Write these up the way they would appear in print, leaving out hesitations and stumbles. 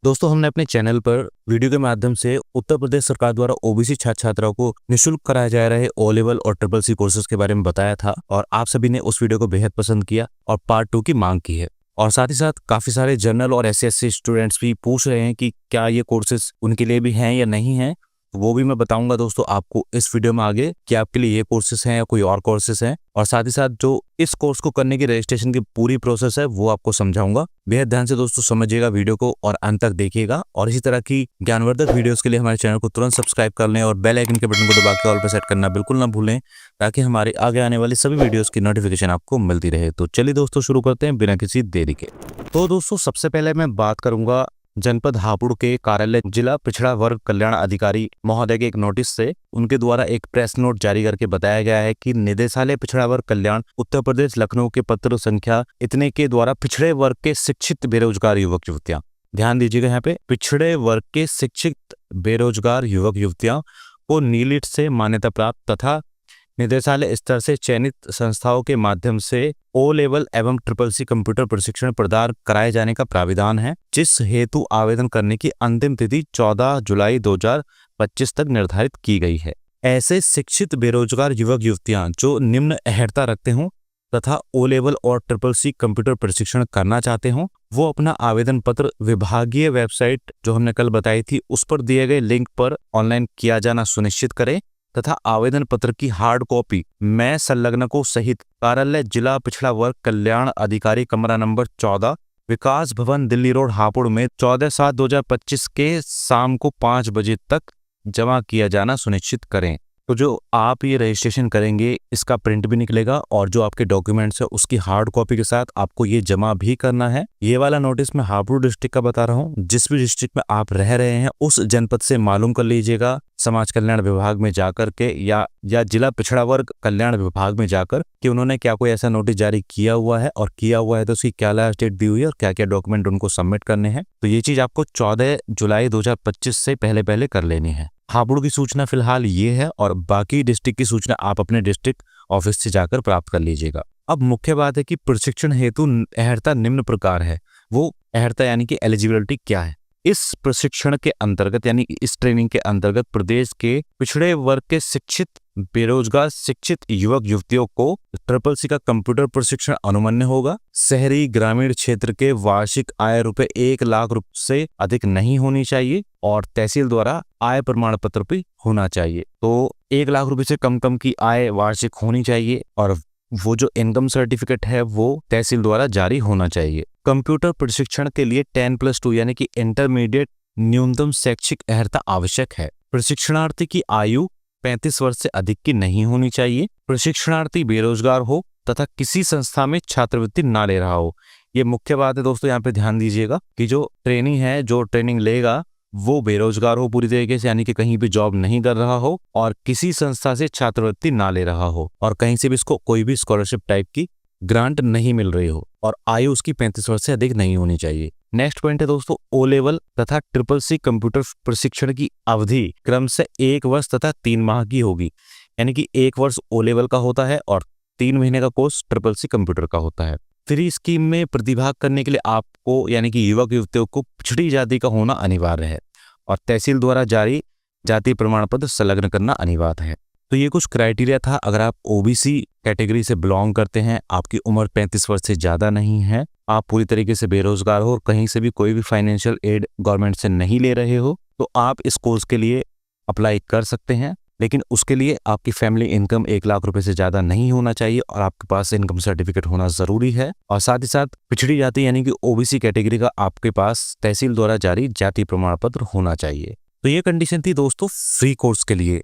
दोस्तों, हमने अपने चैनल पर वीडियो के माध्यम से उत्तर प्रदेश सरकार द्वारा ओबीसी छात्र छात्राओं को निःशुल्क कराए जा रहे ओ लेवल और ट्रिपल सी कोर्सेज के बारे में बताया था और आप सभी ने उस वीडियो को बेहद पसंद किया और पार्ट 2 की मांग की है। और साथ ही साथ काफी सारे जनरल और एससी स्टूडेंट्स भी पूछ रहे हैं कि क्या ये कोर्सेज उनके लिए भी हैं या नहीं हैं। वो भी मैं बताऊंगा दोस्तों आपको इस वीडियो में आगे कि आपके लिए ये कोर्सेज हैं या कोई और कोर्सेज हैं। और साथ ही साथ जो इस कोर्स को करने की रजिस्ट्रेशन की पूरी प्रोसेस है वो आपको समझाऊंगा। बेहद ध्यान से दोस्तों समझिएगा वीडियो को और अंत तक देखिएगा। और इसी तरह की ज्ञानवर्धक वीडियोस के लिए हमारे चैनल को तुरंत सब्सक्राइब कर लें और बेल आइकन के बटन को दबा के ऑल पर सेट करना बिल्कुल ना भूलें, ताकि हमारे आगे आने वाली सभी वीडियोस की नोटिफिकेशन आपको मिलती रहे। तो चलिए दोस्तों शुरू करते हैं बिना किसी देरी के। तो दोस्तों सबसे पहले मैं बात करूंगा जनपद हापुड़ के कार्यालय जिला पिछड़ा वर्ग कल्याण अधिकारी महोदय के एक नोटिस से। उनके द्वारा एक प्रेस नोट जारी करके बताया गया है कि निदेशालय पिछड़ा वर्ग कल्याण उत्तर प्रदेश लखनऊ के पत्र संख्या इतने के द्वारा पिछड़े वर्ग के शिक्षित बेरोजगार युवक युवतियां, ध्यान दीजिएगा यहाँ पे, पिछड़े वर्ग के शिक्षित बेरोजगार युवक युवतियां को नीलिट से मान्यता प्राप्त तथा निदेशालय स्तर से चयनित संस्थाओं के माध्यम से ओ लेवल एवं ट्रिपल सी कंप्यूटर प्रशिक्षण प्रदान कराए जाने का प्राविधान है, जिस हेतु आवेदन करने की अंतिम तिथि 14 जुलाई 2025 तक निर्धारित की गई है। ऐसे शिक्षित बेरोजगार युवक युवतियां जो निम्न अहर्ता रखते हों तथा ओ लेवल और ट्रिपल सी कंप्यूटर प्रशिक्षण करना चाहते हों, वो अपना आवेदन पत्र विभागीय वेबसाइट जो हमने कल बताई थी उस पर दिए गए लिंक पर ऑनलाइन किया जाना सुनिश्चित करें तथा आवेदन पत्र की हार्ड कॉपी मैं संलग्नको सहित कार्यालय जिला पिछड़ा वर्ग कल्याण अधिकारी कमरा नंबर 14 विकास भवन दिल्ली रोड हापुड़ में 14/7/2025 के शाम को 5 बजे तक जमा किया जाना सुनिश्चित करें। तो जो आप ये रजिस्ट्रेशन करेंगे इसका प्रिंट भी निकलेगा और जो आपके डॉक्यूमेंट्स है उसकी हार्ड कॉपी के साथ आपको ये जमा भी करना है। ये वाला नोटिस मैं हापुड़ डिस्ट्रिक्ट का बता रहा हूँ। जिस भी डिस्ट्रिक्ट में आप रह रहे हैं उस जनपद से मालूम कर लीजिएगा समाज कल्याण विभाग में जाकर के या जिला पिछड़ा वर्ग कल्याण विभाग में जाकर कि उन्होंने क्या कोई ऐसा नोटिस जारी किया हुआ है, और किया हुआ है तो उसकी क्या लास्ट डेट दी हुई है और क्या क्या डॉक्यूमेंट उनको सबमिट करने हैं। तो ये चीज आपको 14 जुलाई 2025 से पहले कर लेनी है। हापुड़ की सूचना फिलहाल ये है और बाकी डिस्ट्रिक्ट की सूचना आप अपने डिस्ट्रिक्ट ऑफिस से जाकर प्राप्त कर लीजिएगा। अब मुख्य बात है कि प्रशिक्षण हेतु अहर्ता निम्न प्रकार है। वो अहर्ता यानी कि एलिजिबिलिटी क्या है। इस प्रशिक्षण के अंतर्गत यानी इस ट्रेनिंग के अंतर्गत प्रदेश के पिछड़े वर्ग के शिक्षित बेरोजगार शिक्षित युवक युवतियों को ट्रिपल सी का कंप्यूटर प्रशिक्षण अनुमन्य होगा। शहरी ग्रामीण क्षेत्र के वार्षिक आय रुपए 1 लाख से अधिक नहीं होनी चाहिए और तहसील द्वारा आय प्रमाण पत्र भी होना चाहिए। तो 1 लाख रुपए से कम की आय वार्षिक होनी चाहिए और वो जो इनकम सर्टिफिकेट है वो तहसील द्वारा जारी होना चाहिए। कंप्यूटर प्रशिक्षण के लिए 10+2 यानी कि इंटरमीडिएट न्यूनतम शैक्षिक अहर्ता आवश्यक है। प्रशिक्षणार्थी की आयु 35 वर्ष से अधिक की नहीं होनी चाहिए। प्रशिक्षणार्थी बेरोजगार हो तथा किसी संस्था में छात्रवृत्ति ना ले रहा हो। ये मुख्य बात है दोस्तों, यहाँ पे ध्यान दीजिएगा कि जो ट्रेनिंग है, जो ट्रेनिंग लेगा वो बेरोजगार हो पूरी तरीके से, यानी कि कहीं भी जॉब नहीं कर रहा हो और किसी संस्था से छात्रवृत्ति ना ले रहा हो और कहीं से भी इसको कोई भी स्कॉलरशिप टाइप की ग्रांट नहीं मिल रही हो और आयु उसकी 35 वर्ष से अधिक नहीं होनी चाहिए। नेक्स्ट पॉइंट है दोस्तों, ओ लेवल तथा ट्रिपल सी कंप्यूटर प्रशिक्षण की अवधि क्रम से 1 वर्ष तथा 3 माह की होगी। यानी कि 1 वर्ष ओ लेवल का होता है और 3 महीने का कोर्स ट्रिपल सी कंप्यूटर का होता है। फ्री स्कीम में प्रतिभाग करने के लिए आपको यानी कि युवक युवतियों को पिछड़ी जाति का होना अनिवार्य है और तहसील द्वारा जारी जाति प्रमाण पत्र संलग्न करना अनिवार्य है। तो ये कुछ क्राइटेरिया था। अगर आप ओबीसी कैटेगरी से बिलोंग करते हैं, आपकी उम्र 35 वर्ष से ज्यादा नहीं है, आप पूरी तरीके से बेरोजगार हो और कहीं से भी कोई भी फाइनेंशियल एड गवर्नमेंट से नहीं ले रहे हो, तो आप इस कोर्स के लिए अप्लाई कर सकते हैं। लेकिन उसके लिए आपकी फैमिली इनकम 1 लाख रुपए से ज्यादा नहीं होना चाहिए और आपके पास इनकम सर्टिफिकेट होना जरूरी है। और साथ ही साथ पिछड़ी जाति यानी कि ओबीसी कैटेगरी का आपके पास तहसील द्वारा जारी जाति प्रमाण पत्र होना चाहिए। तो ये कंडीशन थी दोस्तों फ्री कोर्स के लिए।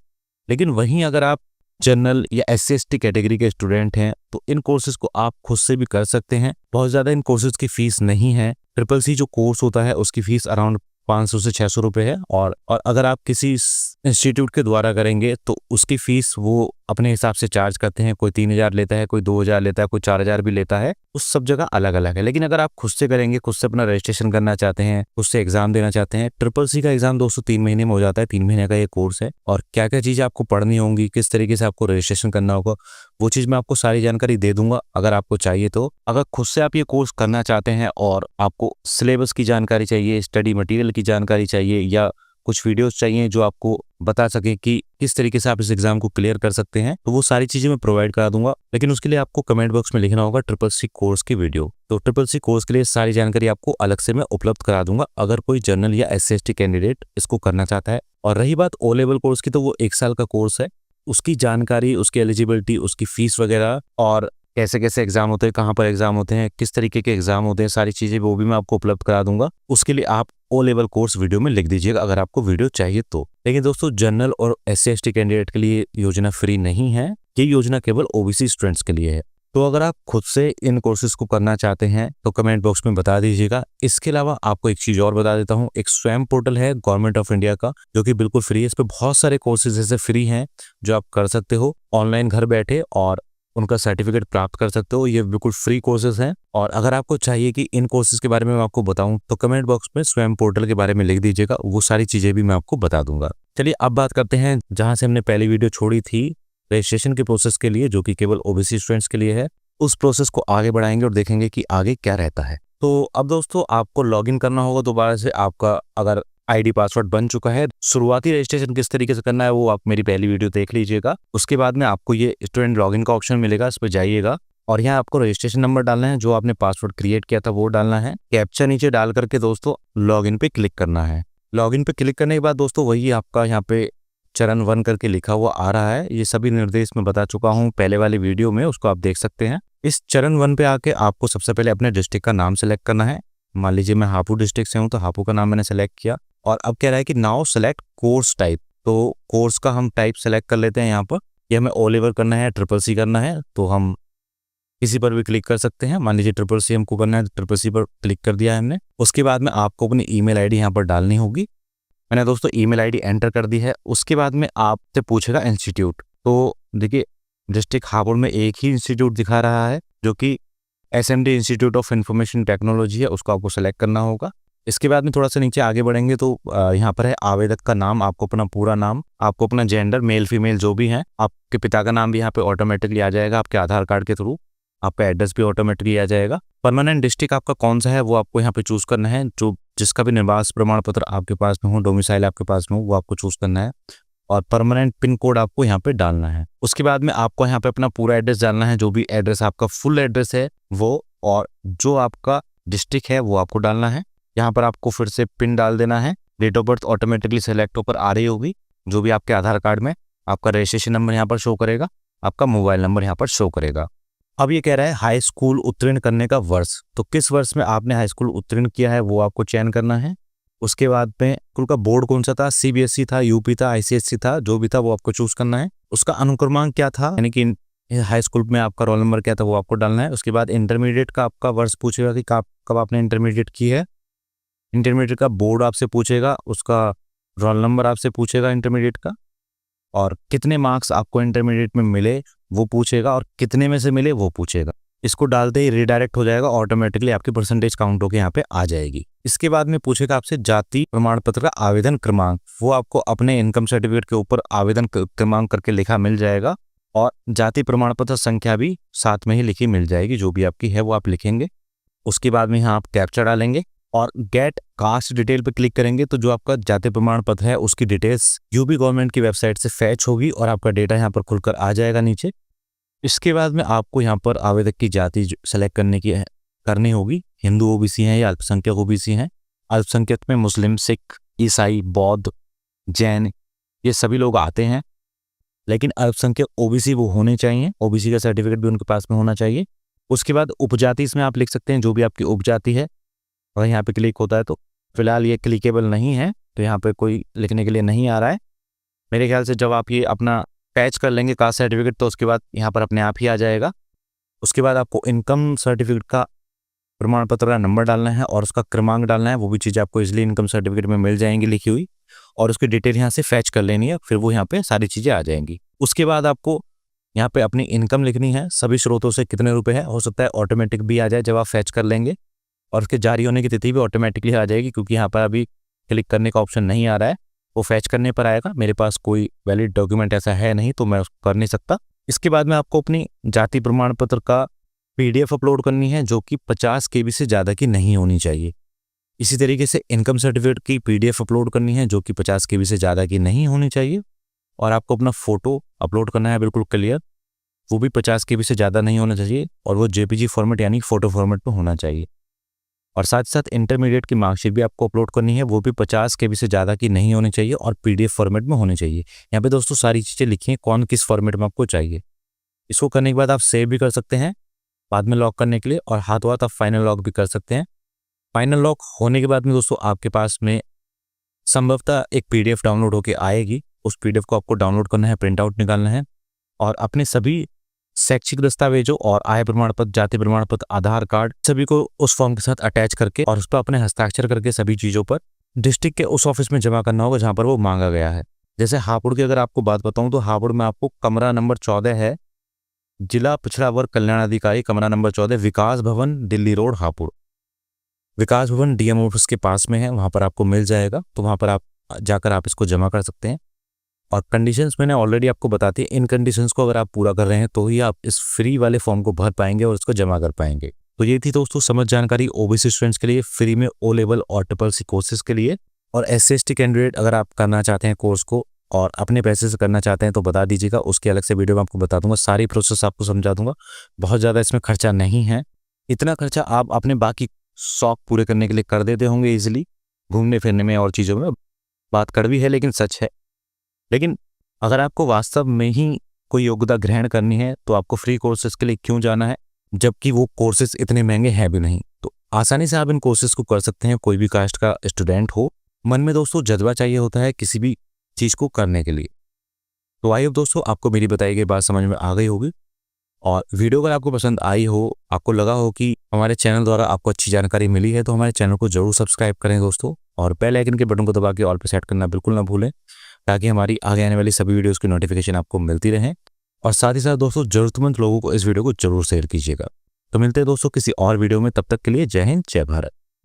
लेकिन वहीं अगर आप जनरल या SC/ST कैटेगरी के स्टूडेंट हैं तो इन कोर्सेज को आप खुद से भी कर सकते हैं। बहुत ज्यादा इन कोर्सेज की फीस नहीं है। ट्रिपल सी जो कोर्स होता है उसकी फीस अराउंड 500 से 600 रुपए है और अगर आप किसी इंस्टीट्यूट के द्वारा करेंगे तो उसकी फीस वो अपने हिसाब से चार्ज करते हैं, कोई 3,000 लेता है, कोई 2,000 लेता है, कोई 4,000 भी लेता है, उस सब जगह अलग अलग है। लेकिन अगर आप खुद से करेंगे, खुद से अपना रजिस्ट्रेशन करना चाहते हैं, खुद से एग्जाम देना चाहते हैं, ट्रिपल सी का एग्जाम दोस्तों 3 महीने में हो जाता है। 3 महीने का ये कोर्स है और क्या क्या चीज़ आपको पढ़नी होंगी, किस तरीके से आपको रजिस्ट्रेशन करना होगा, वो चीज़ मैं आपको सारी जानकारी दे दूंगा अगर आपको चाहिए तो। अगर खुद से आप ये कोर्स करना चाहते हैं और आपको सिलेबस की जानकारी चाहिए, स्टडी मटेरियल की जानकारी चाहिए या कुछ वीडियोस चाहिए जो आपको बता सके कि किस तरीके से आप इस एग्जाम को क्लियर कर सकते हैं, तो वो सारी चीजें मैं प्रोवाइड करा दूंगा। लेकिन उसके लिए आपको कमेंट बॉक्स में लिखना होगा ट्रिपल सी कोर्स की वीडियो। तो ट्रिपल सी कोर्स के लिए सारी जानकारी आपको अलग से मैं उपलब्ध करा दूंगा अगर कोई जनरल या SC/ST कैंडिडेट इसको करना चाहता है। और रही बात O लेवल कोर्स की, तो वो 1 साल का कोर्स है। उसकी जानकारी, उसकी एलिजिबिलिटी, उसकी फीस वगैरह और कैसे कैसे एग्जाम होते हैं, कहाँ पर एग्जाम होते हैं, किस तरीके के एग्जाम होते हैं, सारी चीजें वो भी मैं आपको उपलब्ध करा दूंगा। उसके लिए आप O लेवल कोर्स वीडियो में लिख दीजिएगा अगर आपको वीडियो चाहिए तो। लेकिन दोस्तों जनरल और SC/ST कैंडिडेट के लिए योजना फ्री नहीं है, ये योजना केवल OBC स्टूडेंट्स के लिए है। तो अगर आप खुद से इन कोर्सेज को करना चाहते हैं तो कमेंट बॉक्स में बता दीजिएगा। इसके अलावा आपको एक चीज और बता देता हूँ, एक स्वयं पोर्टल है गवर्नमेंट ऑफ इंडिया का जो कि बिल्कुल फ्री है। इस पे बहुत सारे कोर्सेज ऐसे फ्री हैं जो आप कर सकते हो ऑनलाइन घर बैठे और उनका सर्टिफिकेट प्राप्त कर सकते हो। ये बिल्कुल फ्री कोर्सेज हैं और अगर आपको चाहिए कि इन कोर्सेज के बारे में मैं आपको बताऊं तो कमेंट बॉक्स में स्वयं पोर्टल के बारे में लिख दीजिएगा, वो सारी चीजें भी मैं आपको बता दूंगा। चलिए अब बात करते हैं जहां से हमने पहली वीडियो छोड़ी थी रजिस्ट्रेशन के प्रोसेस के लिए, जो कि केवल OBC स्टूडेंट्स के लिए है। उस प्रोसेस को आगे बढ़ाएंगे और देखेंगे कि आगे क्या रहता है। तो अब दोस्तों आपको लॉगिन करना होगा दोबारा से। आपका अगर ID पासवर्ड बन चुका है, शुरुआती रजिस्ट्रेशन किस तरीके से करना है वो आप मेरी पहली वीडियो देख लीजिएगा। उसके बाद में आपको ये स्टूडेंट लॉगिन का ऑप्शन मिलेगा, इस पर जाइएगा और यहाँ आपको रजिस्ट्रेशन नंबर डालना है, जो आपने पासवर्ड क्रिएट किया था वो डालना है। कैप्चा नीचे डाल करके दोस्तों लॉगिन पे क्लिक करना है। लॉगिन पे क्लिक करने के बाद दोस्तों वही आपका यहाँ पे चरण 1 करके लिखा हुआ आ रहा है। ये सभी निर्देश मैं बता चुका हूँ पहले वाली वीडियो में, उसको आप देख सकते हैं। इस चरण 1 पे आके आपको सबसे पहले अपने डिस्ट्रिक्ट का नाम सेलेक्ट करना है। मान लीजिए मैं हापुड़ डिस्ट्रिक्ट से हूँ तो हापुड़ का नाम मैंने सेलेक्ट किया और अब कह रहा है कि नाउ सेलेक्ट कोर्स टाइप। तो कोर्स का हम टाइप सेलेक्ट कर लेते हैं यहाँ पर। ये हमें O लेवल करना है, ट्रिपल सी करना है, तो हम किसी पर भी क्लिक कर सकते हैं। मान लीजिए ट्रिपल सी हमको करना है तो ट्रिपल सी पर क्लिक कर दिया है हमने। उसके बाद में आपको अपनी ईमेल आईडी यहाँ पर डालनी होगी। मैंने दोस्तों ईमेल आईडी एंटर कर दी है। उसके बाद में आपसे पूछेगा इंस्टीट्यूट। तो देखिए डिस्ट्रिक्ट हापुड़ में एक ही इंस्टीट्यूट दिखा रहा है जो कि SMD institute of information technology है, उसको आपको सेलेक्ट करना होगा। इसके बाद में थोड़ा सा नीचे आगे बढ़ेंगे तो यहाँ पर है आवेदक का नाम, आपको अपना पूरा नाम, आपको अपना जेंडर मेल फीमेल जो भी है, आपके पिता का नाम भी यहाँ पे ऑटोमेटिकली आ जाएगा आपके आधार कार्ड के थ्रू। आपका एड्रेस भी ऑटोमेटिकली आ जाएगा। परमानेंट डिस्ट्रिक्ट आपका कौन सा है वो आपको यहाँ पे चूज करना है। जो जिसका भी निवास प्रमाण पत्र आपके पास में हो, डोमिसाइल आपके पास में हो, वो आपको चूज करना है और परमानेंट पिन कोड आपको यहाँ पे डालना है। उसके बाद में आपको यहाँ पे अपना पूरा एड्रेस डालना है, जो भी एड्रेस आपका फुल एड्रेस है वो, और जो आपका डिस्ट्रिक्ट है वो आपको डालना है। यहाँ पर आपको फिर से पिन डाल देना है। Date of birth automatically select होकर आ रही होगी, जो भी आपके आधार कार्ड में। आपका रजिस्ट्रेशन नंबर यहाँ पर शो करेगा, आपका मोबाइल नंबर यहाँ पर शो करेगा। अब ये कह रहा है हाई स्कूल उत्तीर्ण करने का वर्ष, तो किस वर्ष में आपने हाई स्कूल उत्तीर्ण किया है वो आपको चयन करना है। उसके बाद में स्कूल का बोर्ड कौन सा था, CBSE था, UP था, ICSE था, जो भी था वो आपको चूज करना है। उसका अनुक्रमांक क्या था, यानी कि हाई स्कूल में आपका रोल नंबर क्या था वो आपको डालना है। उसके बाद इंटरमीडिएट का आपका वर्ष पूछेगा कि कब आपने इंटरमीडिएट की है। इंटरमीडिएट का बोर्ड आपसे पूछेगा, उसका रोल नंबर आपसे पूछेगा इंटरमीडिएट का, और कितने मार्क्स आपको इंटरमीडिएट में मिले वो पूछेगा, और कितने में से मिले वो पूछेगा। इसको डालते ही रिडायरेक्ट हो जाएगा, ऑटोमेटिकली आपकी परसेंटेज काउंट होकर यहाँ पे आ जाएगी। इसके बाद में पूछेगा आपसे जाति प्रमाण पत्र का आवेदन क्रमांक, वो आपको अपने इनकम सर्टिफिकेट के ऊपर आवेदन क्रमांक करके लिखा मिल जाएगा, और जाति प्रमाण पत्र संख्या भी साथ में ही लिखी मिल जाएगी, जो भी आपकी है वो आप लिखेंगे। उसके बाद में यहाँ आप कैप्चा डालेंगे और गेट कास्ट डिटेल पे क्लिक करेंगे तो जो आपका जाति प्रमाण पत्र है उसकी डिटेल्स यूपी गवर्नमेंट की वेबसाइट से फैच होगी और आपका डेटा यहाँ पर खुलकर आ जाएगा नीचे। इसके बाद में आपको यहाँ पर आवेदक की जाति सेलेक्ट करनी होगी, हिंदू OBC हैं या अल्पसंख्यक OBC हैं। अल्पसंख्यक में मुस्लिम, सिख, ईसाई, बौद्ध, जैन, ये सभी लोग आते हैं, लेकिन अल्पसंख्यक OBC वो होने चाहिए, OBC का सर्टिफिकेट भी उनके पास में होना चाहिए। उसके बाद उपजाति इसमें आप लिख सकते हैं जो भी आपकी उपजाति है, और यहाँ पे क्लिक होता है तो फिलहाल ये क्लिकेबल नहीं है, तो यहाँ पे कोई लिखने के लिए नहीं आ रहा है। मेरे ख्याल से जब आप ये अपना पैच कर लेंगे कास्ट सर्टिफिकेट तो उसके बाद यहाँ पर अपने आप ही आ जाएगा। उसके बाद आपको इनकम सर्टिफिकेट का प्रमाण पत्र का नंबर डालना है और उसका क्रमांक डालना है। वो भी चीज़ आपको इजीली इनकम सर्टिफिकेट में मिल जाएंगी लिखी हुई, और उसकी डिटेल यहाँ से फैच कर लेनी है, फिर वो यहाँ पे सारी चीज़ें आ जाएंगी। उसके बाद आपको यहाँ पे अपनी इनकम लिखनी है, सभी स्रोतों से कितने रुपए है, हो सकता है ऑटोमेटिक भी आ जाए जब आप फैच कर लेंगे, और उसके जारी होने की तिथि भी ऑटोमेटिकली आ जाएगी, क्योंकि यहाँ पर अभी क्लिक करने का ऑप्शन नहीं आ रहा है, वो फैच करने पर आएगा। मेरे पास कोई वैलिड डॉक्यूमेंट ऐसा है नहीं, तो मैं उसको कर नहीं सकता। इसके बाद में आपको अपनी जाति प्रमाण पत्र का PDF अपलोड करनी है, जो कि 50 KB से ज़्यादा की नहीं होनी चाहिए। इसी तरीके से इनकम सर्टिफिकेट की PDF अपलोड करनी है, जो कि 50 KB से ज़्यादा की नहीं होनी चाहिए। और आपको अपना फोटो अपलोड करना है बिल्कुल क्लियर, वो भी 50 KB से ज़्यादा नहीं होना चाहिए, और वो JPG फॉर्मेट यानी फोटो फॉर्मेट में होना चाहिए। और साथ ही साथ इंटरमीडिएट की मार्कशीट भी आपको अपलोड करनी है, वो भी 50 KB से ज़्यादा की नहीं होनी चाहिए और PDF फॉर्मेट में होनी चाहिए। यहाँ पे दोस्तों सारी चीज़ें लिखी हैं, कौन किस फॉर्मेट में आपको चाहिए। इसको करने के बाद आप सेव भी कर सकते हैं बाद में लॉक करने के लिए, और हाथों हाथ आप फाइनल लॉक भी कर सकते हैं। फाइनल लॉक होने के बाद में दोस्तों आपके पास में संभवतः एक PDF डाउनलोड होके आएगी। उस PDF को आपको डाउनलोड करना है, प्रिंट आउट निकालना है, और अपने सभी शैक्षिक दस्तावेजों और आय प्रमाण पत्र, जाति प्रमाण पत्र, आधार कार्ड सभी को उस फॉर्म के साथ अटैच करके और उस पर अपने हस्ताक्षर करके सभी चीज़ों पर डिस्ट्रिक्ट के उस ऑफिस में जमा करना होगा जहाँ पर वो मांगा गया है। जैसे हापुड़ की अगर आपको बात बताऊँ तो हापुड़ में आपको कमरा नंबर 14 है, जिला पिछड़ा वर्ग कल्याण अधिकारी, कमरा नंबर 14, विकास भवन, दिल्ली रोड, हापुड़। विकास भवन DM ऑफिस के पास में है, वहाँ पर आपको मिल जाएगा, तो वहाँ पर आप जाकर आप इसको जमा कर सकते हैं। और कंडीशंस मैंने ऑलरेडी आपको बता दी, इन कंडीशंस को अगर आप पूरा कर रहे हैं तो ही आप इस फ्री वाले फॉर्म को भर पाएंगे और इसको जमा कर पाएंगे। तो ये थी दोस्तों समझ जानकारी OBC स्टूडेंट्स के लिए फ्री में O लेवल और ट्रिपल C कोर्सेज के लिए। और SC/ST कैंडिडेट अगर आप करना चाहते हैं कोर्स को और अपने पैसे से करना चाहते हैं तो बता दीजिएगा, उसके अलग से वीडियो में आपको बता दूंगा, सारी प्रोसेस आपको समझा दूंगा। बहुत ज़्यादा इसमें खर्चा नहीं है, इतना खर्चा आप अपने बाकी शौक पूरे करने के लिए कर देते होंगे ईजिली, घूमने फिरने में और चीज़ों में। बात कड़वी है लेकिन सच है। लेकिन अगर आपको वास्तव में ही कोई योग्यता ग्रहण करनी है तो आपको फ्री कोर्सेज के लिए क्यों जाना है, जबकि वो कोर्सेज इतने महंगे हैं भी नहीं। तो आसानी से आप इन कोर्सेज को कर सकते हैं, कोई भी कास्ट का स्टूडेंट हो। मन में दोस्तों जज्बा चाहिए होता है किसी भी चीज़ को करने के लिए। तो आई होप दोस्तों आपको मेरी बताई गई बात समझ में आ गई होगी, और वीडियो अगर आपको पसंद आई हो, आपको लगा हो कि हमारे चैनल द्वारा आपको अच्छी जानकारी मिली है, तो हमारे चैनल को जरूर सब्सक्राइब करें दोस्तों, और बेल आइकन के बटन को दबा के ऑल पे सेट करना बिल्कुल ना भूलें, ताकि हमारी आगे आने वाली सभी वीडियोस की नोटिफिकेशन आपको मिलती रहे। और साथ ही साथ दोस्तों जरूरतमंद लोगों को इस वीडियो को जरूर शेयर कीजिएगा। तो मिलते हैं दोस्तों किसी और वीडियो में, तब तक के लिए जय हिंद, जय भारत।